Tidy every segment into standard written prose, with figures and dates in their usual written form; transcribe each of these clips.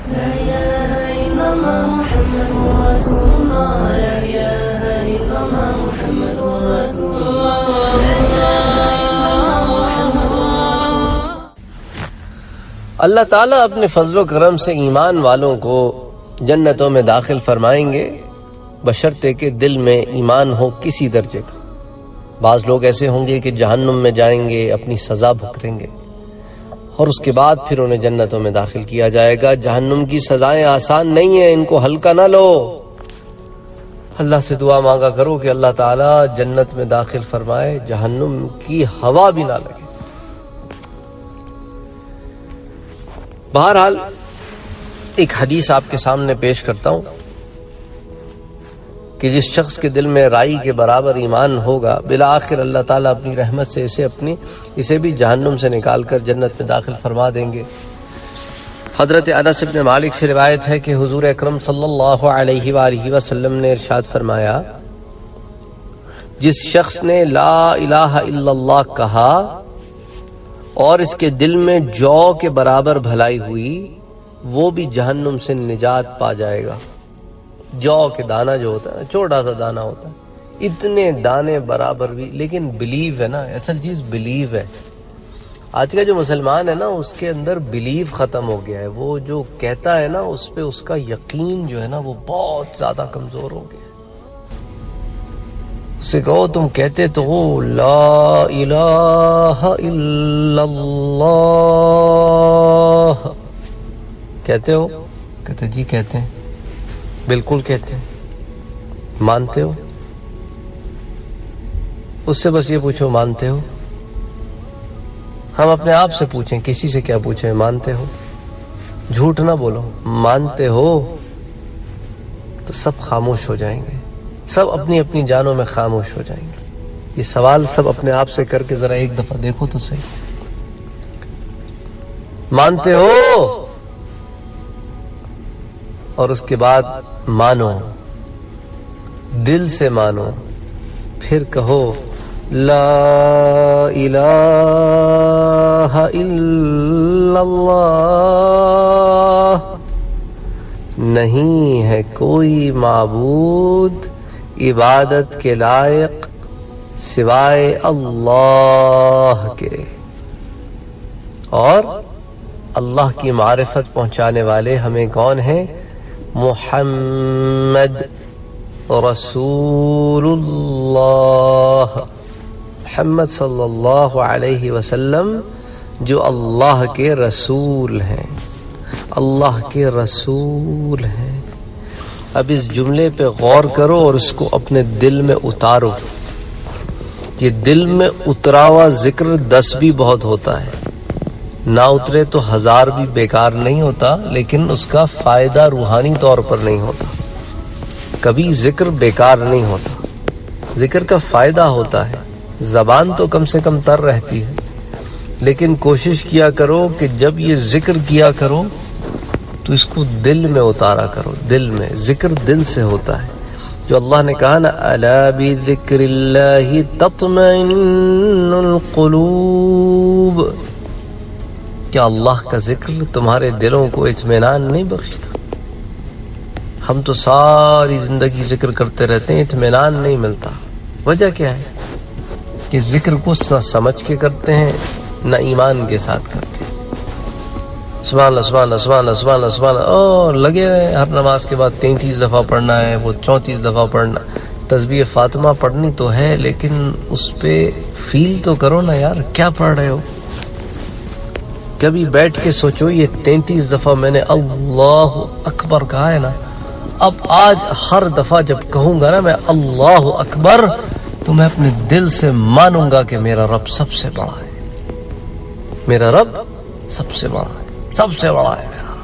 لا إله إلا الله محمد رسول الله لا إله إلا الله محمد رسول الله لا إله إلا الله محمد رسول الله۔ اللہ تعالیٰ اپنے فضل و کرم سے ایمان والوں کو جنتوں میں داخل فرمائیں گے بشرطے کہ دل میں ایمان ہو کسی درجے کا۔ بعض لوگ ایسے ہوں گے کہ جہنم میں جائیں گے، اپنی سزا بھگتیں گے، اور اس کے بعد پھر انہیں جنتوں میں داخل کیا جائے گا۔ جہنم کی سزائیں آسان نہیں ہیں، ان کو ہلکا نہ لو۔ اللہ سے دعا مانگا کرو کہ اللہ تعالیٰ جنت میں داخل فرمائے، جہنم کی ہوا بھی نہ لگے۔ بہرحال ایک حدیث آپ کے سامنے پیش کرتا ہوں کہ جس شخص کے دل میں رائی کے برابر ایمان ہوگا، بالآخر اللہ تعالیٰ اپنی رحمت سے اسے بھی جہنم سے نکال کر جنت میں داخل فرما دیں گے۔ حضرت انس بن مالک سے روایت ہے کہ حضور اکرم صلی اللہ علیہ وآلہ وسلم نے ارشاد فرمایا، جس شخص نے لا الہ الا اللہ کہا اور اس کے دل میں جو کے برابر بھلائی ہوئی، وہ بھی جہنم سے نجات پا جائے گا۔ جو کے دانہ جو ہوتا ہے، چھوٹا سا دانہ ہوتا ہے، اتنے دانے برابر بھی، لیکن بلیو ہے نا، اصل چیز بلیو ہے۔ آج کا جو مسلمان ہے نا، اس کے اندر بلیو ختم ہو گیا ہے۔ وہ جو کہتا ہے نا، اس پہ اس کا یقین جو ہے نا، وہ بہت زیادہ کمزور ہو گیا ہے۔ اسے کہو تم کہتے تو ہو لا الہ الا اللہ، کہتے ہو؟ کہتے جی کہتے ہیں، بالکل کہتے ہیں۔ مانتے ہو؟ اس سے بس یہ پوچھو مانتے ہو؟ ہم اپنے آپ سے پوچھیں، کسی سے کیا پوچھیں، مانتے ہو؟ جھوٹ نہ بولو، مانتے ہو؟ تو سب خاموش ہو جائیں گے، سب اپنی اپنی جانوں میں خاموش ہو جائیں گے۔ یہ سوال سب اپنے آپ سے کر کے ذرا ایک دفعہ دیکھو تو صحیح، مانتے ہو؟ اور اس کے بعد مانو، دل سے مانو، پھر کہو لا الہ الا اللہ، نہیں ہے کوئی معبود عبادت کے لائق سوائے اللہ کے، اور اللہ کی معرفت پہنچانے والے ہمیں کون ہیں؟ محمد رسول اللہ، محمد صلی اللہ علیہ وسلم جو اللہ کے رسول ہیں، اللہ کے رسول ہیں۔ اب اس جملے پہ غور کرو اور اس کو اپنے دل میں اتارو۔ یہ دل میں اترا ہوا ذکر 10 بھی بہت ہوتا ہے، نہ اترے تو 1000 بھی بیکار نہیں ہوتا، لیکن اس کا فائدہ روحانی طور پر نہیں ہوتا۔ کبھی ذکر بیکار نہیں ہوتا، ذکر کا فائدہ ہوتا ہے، زبان تو کم سے کم تر رہتی ہے، لیکن کوشش کیا کرو کہ جب یہ ذکر کیا کرو تو اس کو دل میں اتارا کرو۔ دل میں ذکر دل سے ہوتا ہے، جو اللہ نے کہا نا الا بذکر اللہ تطمئن القلوب، کیا اللہ کا ذکر تمہارے دلوں کو اطمینان نہیں بخشتا؟ ہم تو ساری زندگی ذکر کرتے رہتے ہیں، اطمینان نہیں ملتا۔ وجہ کیا ہے؟ کہ ذکر کو نہ سمجھ کے کرتے ہیں، نہ ایمان کے ساتھ کرتے ہیں۔ سبحان اللہ سبحان اللہ سبحان اللہ سبحان اللہ سبحان اللہ، اور لگے ہوئے ہر نماز کے بعد 33 دفعہ پڑھنا ہے، وہ 34 دفعہ پڑھنا۔ تسبیح فاطمہ پڑھنی تو ہے، لیکن اس پہ فیل تو کرو نا یار، کیا پڑھ رہے ہو؟ کبھی بیٹھ کے سوچو، یہ 33 دفعہ میں نے اللہ اکبر کہا ہے نا، اب آج ہر دفعہ جب کہوں گا نا میں اللہ اکبر، تو میں اپنے دل سے مانوں گا کہ میرا رب سب سے بڑا ہے، میرا رب سب سے بڑا ہے، سب سے بڑا ہے میرا رب۔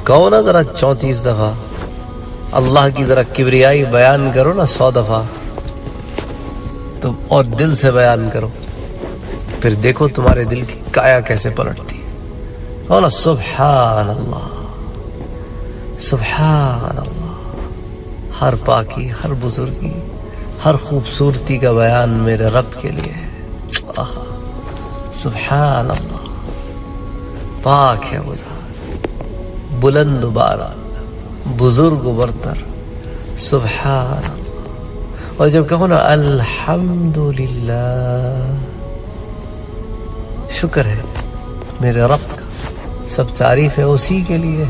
کہو نا ذرا 34 دفعہ اللہ کی، ذرا کبریائی بیان کرو نا 100 دفعہ، تو اور دل سے بیان کرو، پھر دیکھو تمہارے دل کی کایا کیسے پلٹتی ہے۔ کہو نا سبحان اللہ سبحان اللہ، ہر پاکی، ہر بزرگی، ہر خوبصورتی کا بیان میرے رب کے لیے ہے۔ سبحان اللہ، پاک ہے وہ ذات، بلند بارا، بزرگ و برتر، سبحان اللہ. اور جب کہو نا الحمدللہ، شکر ہے میرے رب کا، سب تعریف ہے اسی کے لیے،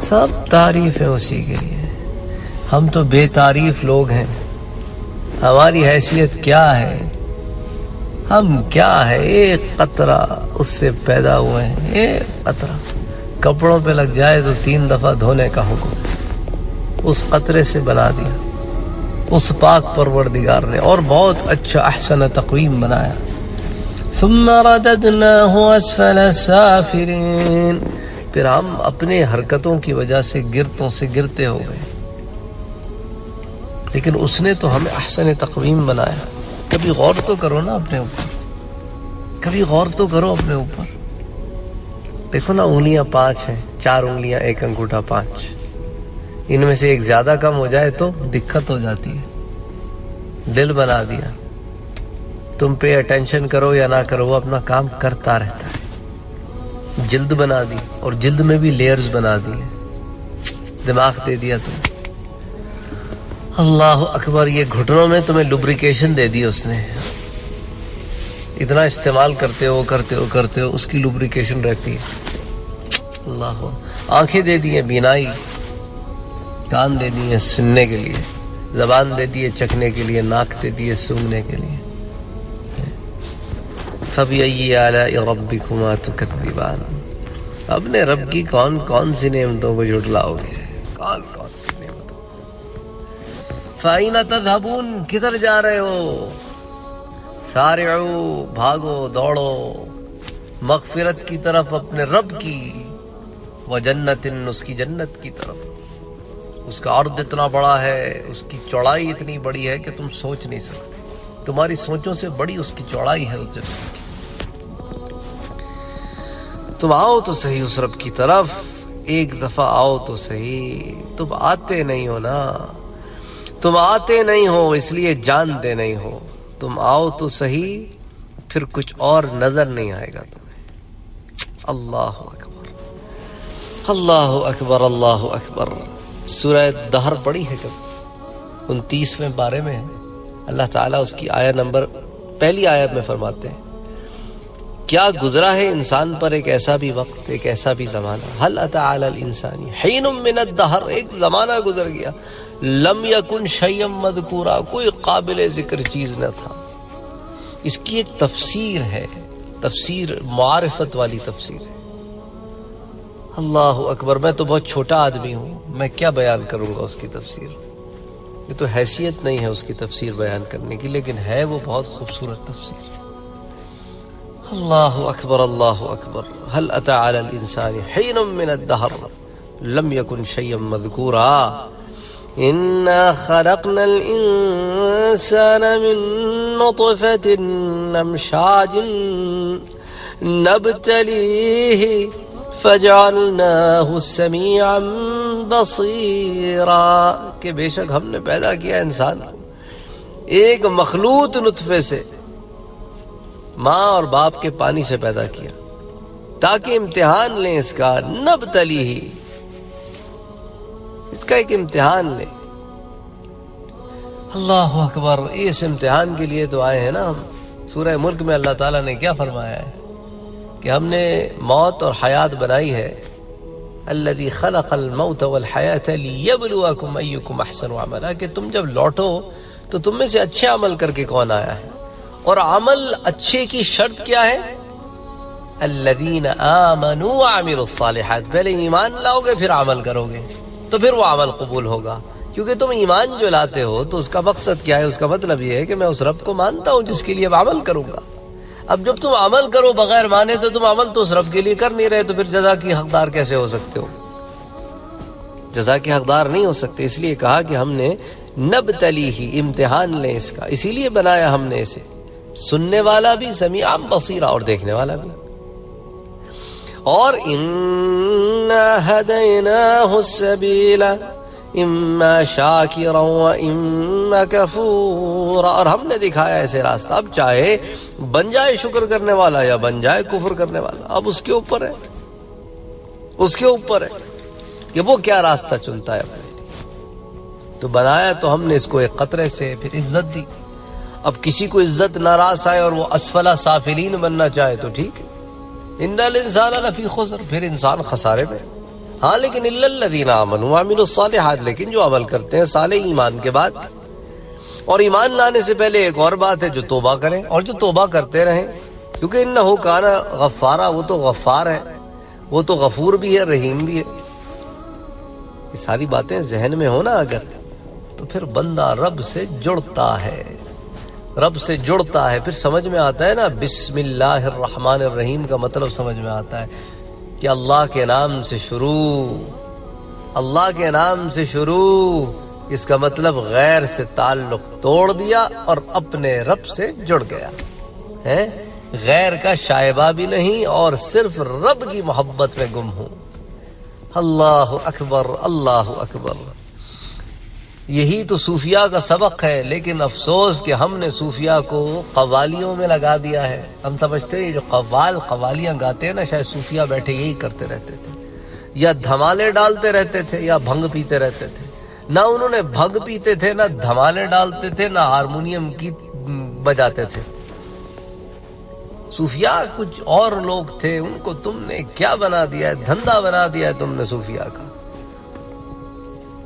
سب تعریف ہے اسی کے لیے. ہم تو بے تعریف لوگ ہیں. ہماری حیثیت کیا ہے؟ ہم کیا ہے؟ ایک قطرہ اس سے پیدا ہوئے ہیں. ایک قطرہ کپڑوں پہ لگ جائے تو 3 دفعہ دھونے کا حکم اس قطرے سے بنا دیا اس پاک پروردگار نے، اور بہت اچھا احسن تقویم بنایا. ثم رددناه اسفل سافلین، پھر ہم اپنے حرکتوں کی وجہ سے گرتوں سے گرتے ہو گئے، لیکن اس نے تو ہمیں احسن تقویم بنایا. کبھی غور تو کرو نا اپنے اوپر، کبھی غور تو کرو اپنے اوپر. دیکھو نا، انگلیاں 5 ہیں، 4 انگلیاں 1 انگوٹھا 5. ان میں سے ایک زیادہ کم ہو جائے تو دقت ہو جاتی ہے. دل بنا دیا، تم پہ اٹینشن کرو یا نہ کرو وہ اپنا کام کرتا رہتا ہے. جلد بنا دی، اور جلد میں بھی لیئرز بنا دی. دماغ دے دیا تم. اللہ اکبر. یہ گھٹنوں میں تمہیں لبریکیشن دے دی اس نے. اتنا استعمال کرتے ہو اس کی لبریکیشن رہتی ہے. اللہ. آنکھیں دے دی ہیں بینائی، کان دے دیے سننے کے لیے، زبان دے دیے چکھنے کے لیے، ناک دے دیے سونگنے کے لیے. فَبِأَيِّ آلَاءِ رَبِّكُمَا تُكَذِّبَانِ، اپنے رب کی کون کون سی نعمتوں کو جھٹلاؤ گے؟ کون کون سی نعمتوں؟ فَأَيْنَ تَذْهَبُونَ، کدھر جا رہے ہو؟ سارعو، بھاگو دوڑو مغفرت کی طرف اپنے رب کی، وجنت، اس کی جنت کی طرف. اس کا عرض اتنا بڑا ہے، اس کی چوڑائی اتنی بڑی ہے کہ تم سوچ نہیں سکتے. تمہاری سوچوں سے بڑی اس کی چوڑائی ہے اس جنت کی. تم آؤ تو صحیح اس رب کی طرف، ایک دفعہ آؤ تو صحیح. تم آتے نہیں ہو نا، تم آتے نہیں ہو اس لیے جانتے نہیں ہو. تم آؤ تو صحیح، پھر کچھ اور نظر نہیں آئے گا تمہیں. اللہ اکبر، اللہ اکبر، اللہ اکبر. سورہ دہر پڑھی ہے کب؟ 29ویں بارے میں ہے. اللہ تعالیٰ اس کی آیت نمبر پہلی آیت میں فرماتے ہیں، کیا گزرا ہے انسان پر ایک ایسا بھی وقت، ایک ایسا بھی زمانہ. هل اتى على الانسان حين من الدهر، ایک زمانہ گزر گیا، لم يكن شيئا مذکورا، کوئی قابل ذکر چیز نہ تھا. اس کی ایک تفسیر ہے، تفسیر معرفت والی تفسیر ہے. اللہ اکبر. میں تو بہت چھوٹا آدمی ہوں، میں کیا بیان کروں گا اس کی تفسیر؟ یہ تو حیثیت نہیں ہے اس کی تفسیر بیان کرنے کی، لیکن ہے وہ بہت خوبصورت تفسیر. اللہ اکبر، اللہ اکبر. هل اتى على الانسان حين من الدهر لم يكن شيئا مذكورا انا خلقنا الانسان من نطفة امشاج نبتليه فجعلناه سميعا بصيرا، کہ بے شک ہم نے پیدا کیا انسان کو ایک مخلوط نطفے سے، ماں اور باپ کے پانی سے پیدا کیا تاکہ امتحان لیں اس کا. نبتلیہ، اس کا ایک امتحان لیں. اللہ اکبر. اس امتحان کے لیے تو آئے ہیں نا ہم. سورہ ملک میں اللہ تعالیٰ نے کیا فرمایا ہے کہ ہم نے موت اور حیات بنائی ہے. الذی خلق الموت والحیات لیبلوکم ایکم احسن عملا، کہ تم جب لوٹو تو تم میں سے اچھے عمل کر کے کون آیا ہے. اور عمل اچھے کی شرط کیا ہے؟ الذین آمنوا وعملوا الصالحات. پہلے ایمان لاؤ گے پھر عمل کرو گے تو پھر وہ عمل قبول ہوگا. کیونکہ تم ایمان جو لاتے ہو تو اس کا مقصد کیا ہے؟ اس کا مطلب یہ ہے کہ میں اس رب کو مانتا ہوں جس کے لیے اب عمل کروں گا. اب جب تم عمل کرو بغیر مانے تو تم عمل تو اس رب کے لیے کر نہیں رہے، تو پھر جزا کی حقدار کیسے ہو سکتے ہو؟ جزا کے حقدار نہیں ہو سکتے. اس لیے کہا کہ ہم نے نبتلیہ، امتحان لیں اس کا، اسی لیے بنایا ہم نے اسے سننے والا بھی، سمیعا بصیرا، اور دیکھنے والا بھی. اور انا ہدیناہ السبیل اما شاکرا و اما کفورا، اور ہم نے دکھایا ایسے راستہ. اب چاہے بن جائے شکر کرنے والا یا بن جائے کفر کرنے والا، اب اس کے اوپر ہے. اس کے اوپر ہے کہ وہ کیا راستہ چنتا ہے اپنے لیے. تو بنایا تو ہم نے اس کو ایک قطرے سے، پھر عزت دی. اب کسی کو عزت ناراض آئے اور وہ اسفل سافلین بننا چاہے تو ٹھیک ہے. ان الانسان لفی خسر، پھر انسان خسارے میں. ہاں لیکن الا الذین آمنوا وعملوا الصالحات، لیکن جو عمل کرتے ہیں صالح ایمان کے بعد. اور ایمان لانے سے پہلے ایک اور بات ہے، جو توبہ کریں اور جو توبہ کرتے رہیں، کیونکہ انہ کان غفارا، وہ تو غفار ہے، وہ تو غفور بھی ہے، رحیم بھی ہے. یہ ساری باتیں ذہن میں ہونا اگر، تو پھر بندہ رب سے جڑتا ہے، رب سے جڑتا ہے. پھر سمجھ میں آتا ہے نا، بسم اللہ الرحمن الرحیم کا مطلب سمجھ میں آتا ہے کہ اللہ کے نام سے شروع، اللہ کے نام سے شروع. اس کا مطلب غیر سے تعلق توڑ دیا اور اپنے رب سے جڑ گیا ہے. غیر کا شائبہ بھی نہیں، اور صرف رب کی محبت میں گم ہوں. اللہ اکبر، اللہ اکبر. یہی تو صوفیاء کا سبق ہے. لیکن افسوس کہ ہم نے صوفیاء کو قوالیوں میں لگا دیا ہے. ہم سمجھتے ہیں جو قوالیاں گاتے ہیں نا، شاید صوفیاء بیٹھے یہی کرتے رہتے تھے، یا دھمالے ڈالتے رہتے تھے، یا بھنگ پیتے رہتے تھے. نہ انہوں نے بھنگ پیتے تھے، نہ دھمالے ڈالتے تھے، نہ ہارمونیم کی بجاتے تھے. صوفیاء کچھ اور لوگ تھے، ان کو تم نے کیا بنا دیا ہے، دھندا بنا دیا ہے تم نے صوفیاء کا.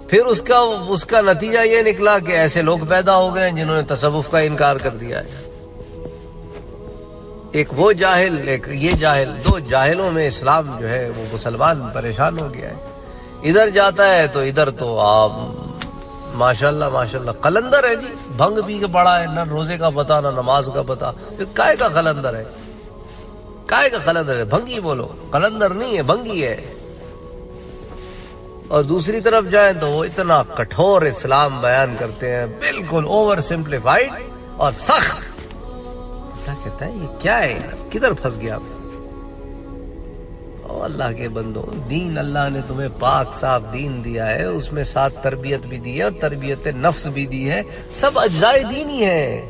پھر اس کا نتیجہ یہ نکلا کہ ایسے لوگ پیدا ہو گئے جنہوں نے تصوف کا انکار کر دیا ہے. ایک وہ جاہل، ایک یہ جاہل، دو جاہلوں میں اسلام جو ہے وہ مسلمان پریشان ہو گیا ہے. ادھر جاتا ہے تو ادھر تو آپ ماشاءاللہ ماشاءاللہ قلندر ہے جی، بھنگ پی کے پڑا ہے، نہ روزے کا پتہ نہ نماز کا پتہ. کائے کا قلندر ہے، کائے کا قلندر ہے؟ بھنگی بولو، قلندر نہیں ہے، بھنگی ہے. اور دوسری طرف جائیں تو وہ اتنا کٹھور اسلام بیان کرتے ہیں، بالکل اوور سمپلیفائڈ اور سخت. کہتا ہے یہ کیا ہے، کدھر پھنس گیا؟ او اللہ کے بندوں، دین اللہ نے تمہیں پاک صاف دین دیا ہے، اس میں ساتھ تربیت بھی دی ہے اور تربیت نفس بھی دی ہے. سب اجزائے دین ہی ہیں.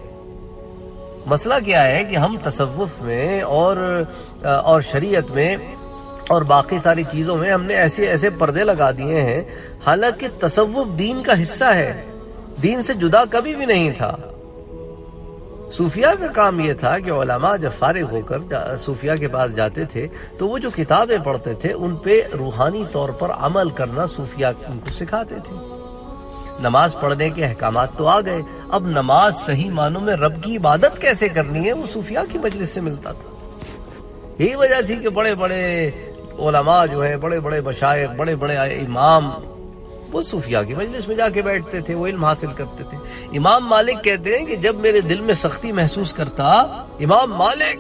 مسئلہ کیا ہے کہ ہم تصوف میں اور شریعت میں اور باقی ساری چیزوں میں ہم نے ایسے پردے لگا دیے ہیں، حالانکہ تصوف دین کا حصہ ہے، دین سے جدا کبھی بھی نہیں تھا. صوفیاء کا کام یہ تھا کہ علماء جب فارغ ہو کر صوفیاء کے پاس جاتے تھے تو وہ جو کتابیں پڑھتے تھے ان پہ روحانی طور پر عمل کرنا صوفیاء ان کو سکھاتے تھے. نماز پڑھنے کے احکامات تو آ گئے، اب نماز صحیح معنوں میں رب کی عبادت کیسے کرنی ہے وہ صوفیاء کی مجلس سے ملتا تھا. یہی وجہ تھی کہ بڑے بڑے علماء جو ہیں، بڑے بڑے مشائخ، بڑے بڑے امام، وہ صوفیاء کی مجلس میں جا کے بیٹھتے تھے، وہ علم حاصل کرتے تھے. امام مالک کہتے ہیں کہ جب میرے دل میں سختی محسوس کرتا امام مالک،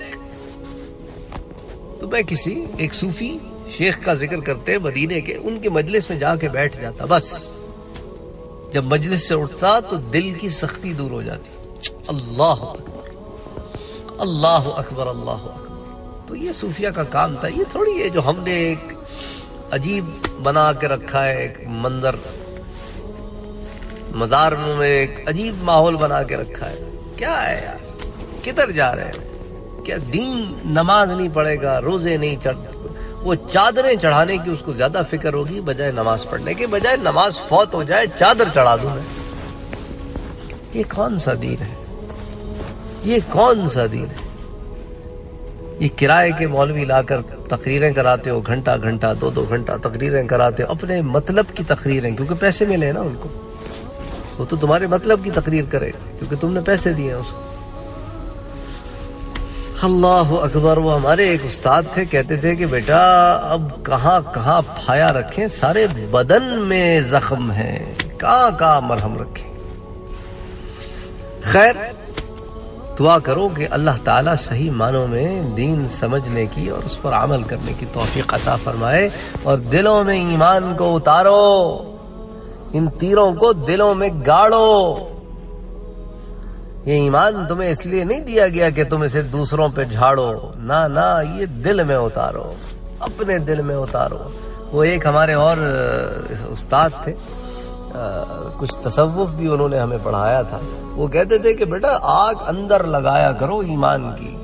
تو میں کسی ایک صوفی شیخ کا ذکر کرتے مدینے کے، ان کے مجلس میں جا کے بیٹھ جاتا. بس جب مجلس سے اٹھتا تو دل کی سختی دور ہو جاتی. اللہ اکبر، اللہ اکبر، اللہ اکبر. تو یہ صوفیاء کا کام تھا. یہ تھوڑی ہے جو ہم نے ایک عجیب بنا کے رکھا ہے، ایک منظر مزار میں ایک عجیب ماحول بنا کے رکھا ہے. کیا ہے یار، کدھر جا رہے ہیں؟ کیا دین نماز نہیں پڑھے گا، روزے نہیں وہ چادریں چڑھانے کی اس کو زیادہ فکر ہوگی بجائے نماز پڑھنے کے. بجائے نماز فوت ہو جائے چادر چڑھا دوں میں. یہ کون سا دین ہے؟ یہ کون سا دین ہے؟ یہ کرائے کے مولوی لا کر تقریریں کراتے ہو، گھنٹہ گھنٹہ 2 گھنٹہ تقریریں کراتے ہو، اپنے مطلب کی تقریریں، کیونکہ پیسے ملے نا ان کو. وہ تو تمہارے مطلب کی تقریر کرے گا کیونکہ تم نے پیسے دیے ہیں اس کو. اللہ اکبر. وہ ہمارے ایک استاد تھے، کہتے تھے کہ بیٹا اب کہاں کہاں پھایا رکھیں، سارے بدن میں زخم ہیں، کہاں کہاں مرہم رکھیں. خیر، دعا کرو کہ اللہ تعالیٰ صحیح معنوں میں دین سمجھنے کی اور اس پر عمل کرنے کی توفیق عطا فرمائے، اور دلوں میں ایمان کو اتارو، ان تیروں کو دلوں میں گاڑو. یہ ایمان تمہیں اس لیے نہیں دیا گیا کہ تم اسے دوسروں پہ جھاڑو، نہ، یہ دل میں اتارو، اپنے دل میں اتارو. وہ ایک ہمارے اور استاد تھے، کچھ تصوف بھی انہوں نے ہمیں پڑھایا تھا. وہ کہتے تھے کہ بیٹا آگ اندر لگایا کرو ایمان کی،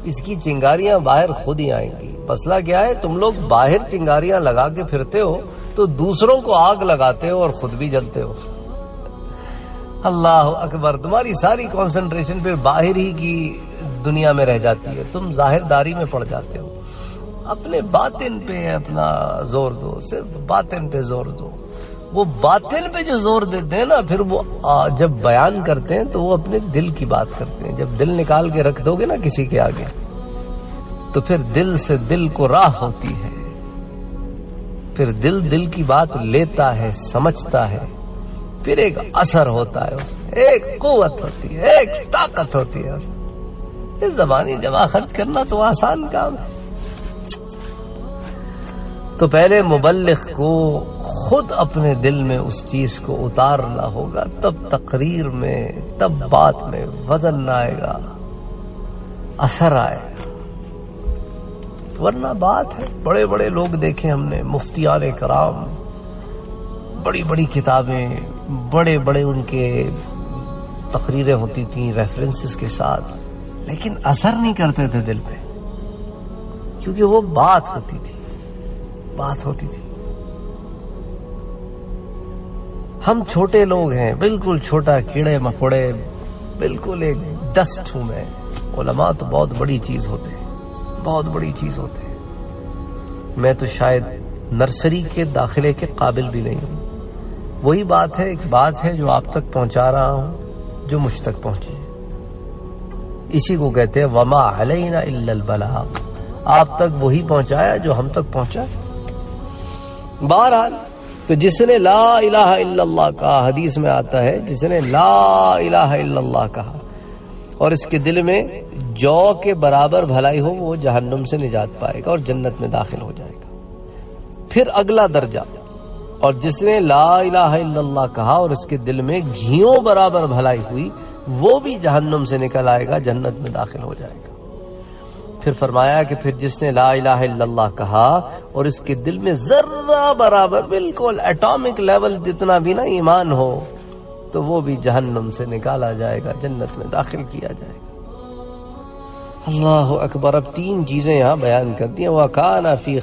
اس کی چنگاریاں باہر خود ہی آئیں گی. مسئلہ کیا ہے، تم لوگ باہر چنگاریاں لگا کے پھرتے ہو تو دوسروں کو آگ لگاتے ہو اور خود بھی جلتے ہو۔ اللہ اکبر، تمہاری ساری کنسنٹریشن پھر باہر ہی کی دنیا میں رہ جاتی ہے، تم ظاہر داری میں پڑ جاتے ہو۔ اپنے باطن پہ اپنا زور دو، صرف باطن پہ زور دو۔ وہ باطن پہ جو زور دیتے ہیں نا، پھر وہ جب بیان کرتے ہیں تو وہ اپنے دل کی بات کرتے ہیں۔ جب دل نکال کے رکھ دو گے نا کسی کے آگے، تو پھر دل سے دل کو راہ ہوتی ہے، پھر دل کی بات لیتا ہے، سمجھتا ہے، پھر ایک اثر ہوتا ہے، اس میں ایک قوت ہوتی ہے، ایک طاقت ہوتی ہے اس میں۔ اس زبانی جمع خرچ کرنا تو آسان کام ہے۔ تو پہلے مبلغ کو خود اپنے دل میں اس چیز کو اتارنا ہوگا، تب تقریر میں، تب بات میں وزن نہ آئے گا، اثر آئے گا۔ ورنہ بات ہے، بڑے بڑے لوگ دیکھیں ہم نے، مفتیان کرام، بڑی بڑی کتابیں، بڑے بڑے ان کے تقریریں ہوتی تھیں ریفرنسز کے ساتھ، لیکن اثر نہیں کرتے تھے دل پہ، کیونکہ وہ بات ہوتی تھی۔ ہم چھوٹے لوگ ہیں، بالکل چھوٹا کیڑے مکوڑے، بالکل ایک ڈسٹ ہوں میں۔ علماء تو بہت بڑی چیز ہوتے ہیں، بہت بڑی چیز ہوتے ہیں۔ میں تو شاید نرسری کے داخلے کے قابل بھی نہیں ہوں۔ وہی بات ہے، ایک بات ہے جو آپ تک پہنچا رہا ہوں، جو مجھ تک پہنچی ہے، اسی کو کہتے ہیں وما علینا الا البلاغ۔ آپ تک وہی پہنچایا جو ہم تک پہنچا۔ بہرحال، تو جس نے لا الہ الا اللہ کہا، حدیث میں آتا ہے، جس نے لا الہ الا اللہ کہا اور اس کے دل میں جو کے برابر بھلائی ہو، وہ جہنم سے نجات پائے گا اور جنت میں داخل ہو جائے گا۔ پھر اگلا درجہ، اور جس نے لا الہ الا اللہ کہا اور اس کے دل میں گھیوں برابر بھلائی ہوئی، وہ بھی جہنم سے نکل آئے گا، جنت میں داخل ہو جائے گا۔ پھر فرمایا کہ پھر جس نے لا الہ الا اللہ کہا اور اس کے دل میں ذرہ برابر، بالکل ایٹامک لیول جتنا بھی نا ایمان ہو، تو وہ بھی جہنم سے نکالا جائے گا، جنت میں داخل کیا جائے گا۔ اللہ اکبر۔ اب 3 چیزیں یہاں بیان کر دی ہیں۔ وَكَانَ فِي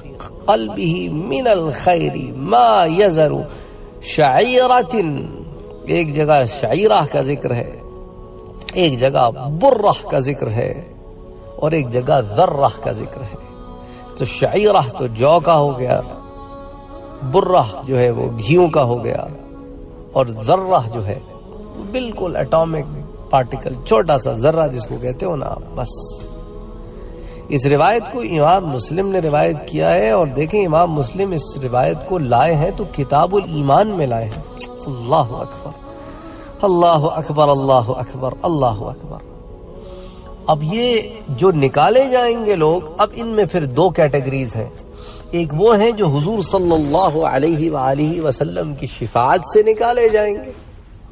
قَلْبِهِ مِنَ الْخَيْرِ مَا يَزَرُ شَعِيرَةٍ، ایک جگہ شعیرہ کا ذکر ہے، ایک جگہ برہ کا ذکر ہے، اور ایک جگہ ذرہ کا ذکر ہے۔ تو شعیرہ تو جو کا ہو گیا، برہ جو ہے وہ گھیوں کا ہو گیا، اور ذرہ جو ہے بالکل ایٹامک پارٹیکل، چھوٹا سا ذرہ جس کو کہتے ہو نا، بس۔ اس روایت کو امام مسلم نے روایت کیا ہے، اور دیکھیں امام مسلم اس روایت کو لائے ہیں تو کتاب الایمان میں لائے ہیں۔ اللہ اکبر، اللہ اکبر، اللہ اکبر، اللہ اکبر۔ اب یہ جو نکالے جائیں گے لوگ، اب ان میں پھر 2 کیٹیگریز ہیں۔ ایک وہ ہیں جو حضور صلی اللہ علیہ وآلہ وسلم کی شفاعت سے نکالے جائیں گے،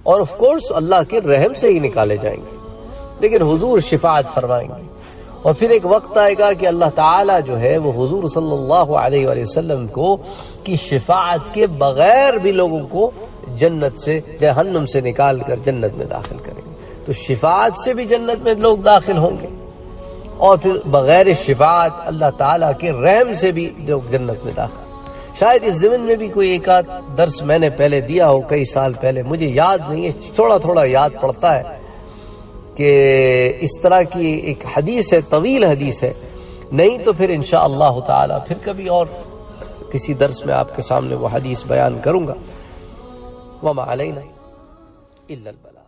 اور آف کورس اللہ کے رحم سے ہی نکالے جائیں گے، لیکن حضور شفاعت فرمائیں گے۔ اور پھر ایک وقت آئے گا کہ اللہ تعالیٰ جو ہے وہ حضور صلی اللہ علیہ وآلہ وسلم کو کی شفاعت کے بغیر بھی لوگوں کو جنت سے، جہنم سے نکال کر جنت میں داخل کریں گے۔ تو شفاعت سے بھی جنت میں لوگ داخل ہوں گے، اور پھر بغیر شفاعت اللہ تعالیٰ کے رحم سے بھی لوگ جنت میں داخل۔ شاید اس ضمن میں بھی کوئی ایک آدھ درس میں نے پہلے دیا ہو، کئی سال پہلے، مجھے یاد نہیں ہے، تھوڑا تھوڑا یاد پڑتا ہے کہ اس طرح کی ایک حدیث ہے، طویل حدیث ہے، نہیں تو پھر انشاءاللہ تعالیٰ پھر کبھی اور کسی درس میں آپ کے سامنے وہ حدیث بیان کروں گا۔ وما علینا الا البلاغ۔